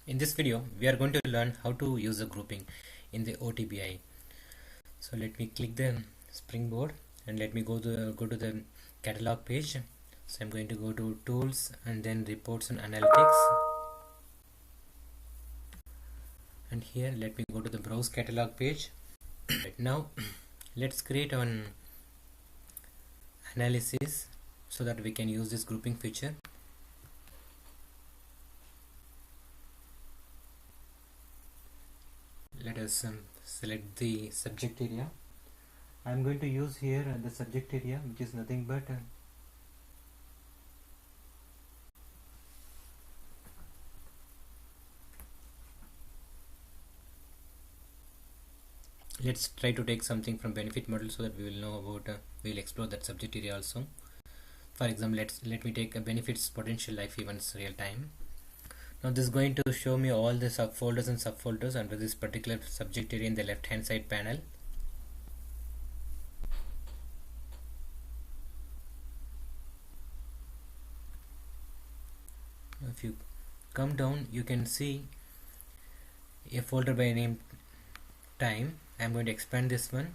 In this video, we are going to learn how to use the grouping in the OTBI. So let me click the springboard and let me go to the catalog page. So I'm going to go to tools and then reports and analytics. And here let me go to the browse catalog page. Right now, let's create an analysis so that we can use this grouping feature. Let us select the subject area. I'm going to use here the subject area, which is nothing but let's try to take something from benefit model so that we will know about we'll explore that subject area also. For example, let me take a benefits potential life events real time. Now this is going to show me all the subfolders and subfolders under this particular subject area in the left hand side panel. If you come down, you can see a folder by name time. I'm going to expand this one.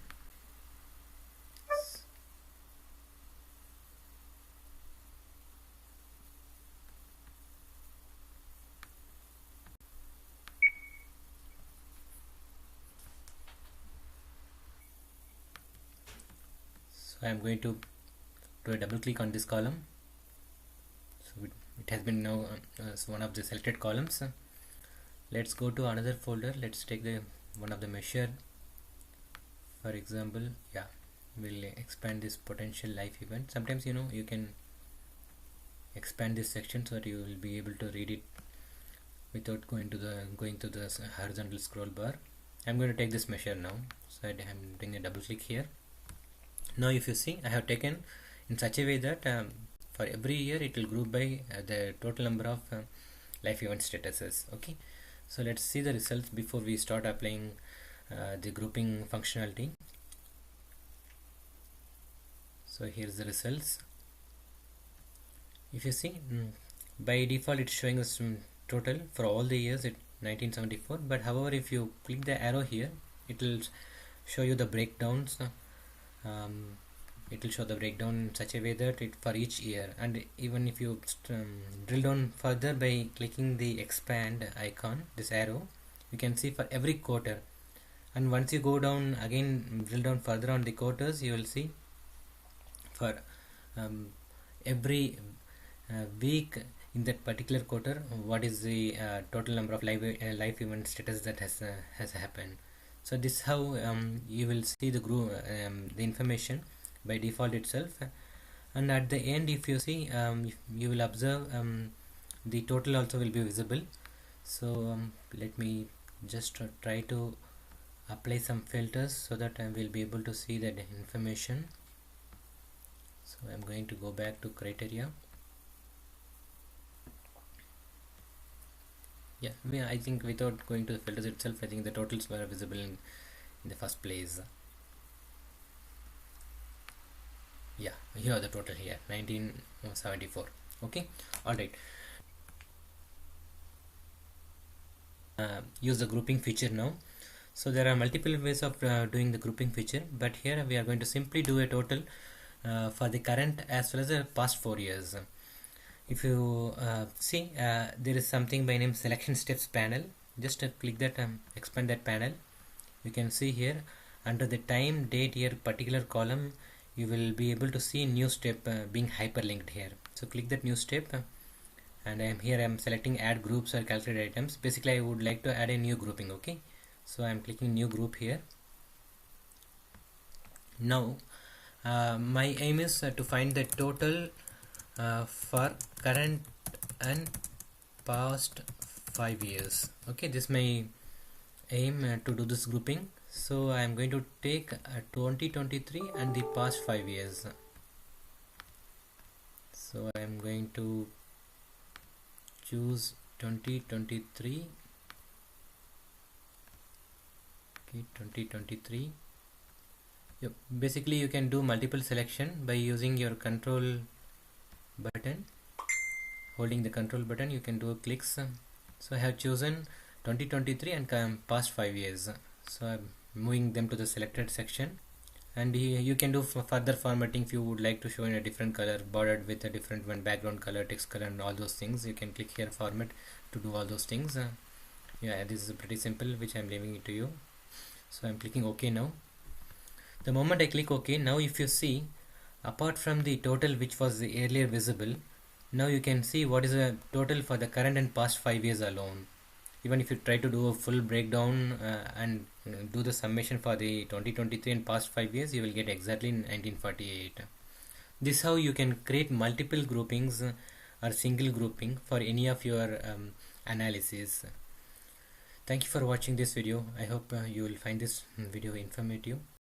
So I'm going to do a double click on this column. So it has been now as one of the selected columns. Let's go to another folder. Let's take the one of the measure. For example, we'll expand this potential life event. Sometimes you can expand this section so that you will be able to read it without going to the horizontal scroll bar. I'm going to take this measure now, so I'm doing a double click here. Now if you see, I have taken in such a way that for every year it will group by the total number of life event statuses. Okay, so let's see the results before we start applying the grouping functionality. So here's the results. If you see, by default it's showing us total for all the years at 1974, but however if you click the arrow here, it will show you the breakdowns. It will show the breakdown in such a way that it for each year, and even if you drill down further by clicking the expand icon, this arrow, you can see for every quarter. And once you go down again, drill down further on the quarters, you will see for every week in that particular quarter what is the total number of live event status that has happened. So this is how you will see the group the information by default itself. And at the end, if you see, you will observe the total also will be visible. So let me just try to apply some filters so that I will be able to see that information. So I'm going to go back to criteria. I think without going to the filters itself, I think the totals were visible in the first place. Here are the total here, 1974. Okay, all right. Use the grouping feature now. So there are multiple ways of doing the grouping feature, but here we are going to simply do a total for the current as well as the past 4 years. If you see, there is something by name selection steps panel. Just click that, expand that panel. You can see here under the time, date, year, particular column, you will be able to see new step being hyperlinked here. So click that new step, and I'm selecting add groups or calculate items. Basically I would like to add a new grouping. Okay, so I'm clicking new group here. Now my aim is to find the total for current and past 5 years. Okay, this is my aim to do this grouping. So I am going to take 2023 and the past 5 years. So I am going to choose 2023. Okay, 2023. Basically you can do multiple selection by using your control button. Holding the control button, you can do clicks So I have chosen 2023 and past 5 years. So I'm moving them to the selected section, and you can do further formatting if you would like to show in a different color, bordered with a different one, background color, text color, and all those things. You can click here format to do all those things. Yeah, this is pretty simple, which I'm leaving it to you. So I'm clicking OK now. The moment I click OK, now if you see, apart from the total which was earlier visible, now you can see what is the total for the current and past 5 years alone. Even if you try to do a full breakdown and do the summation for the 2023 and past 5 years, you will get exactly 1948. This how you can create multiple groupings or single grouping for any of your analysis. Thank you for watching this video. I hope you will find this video informative.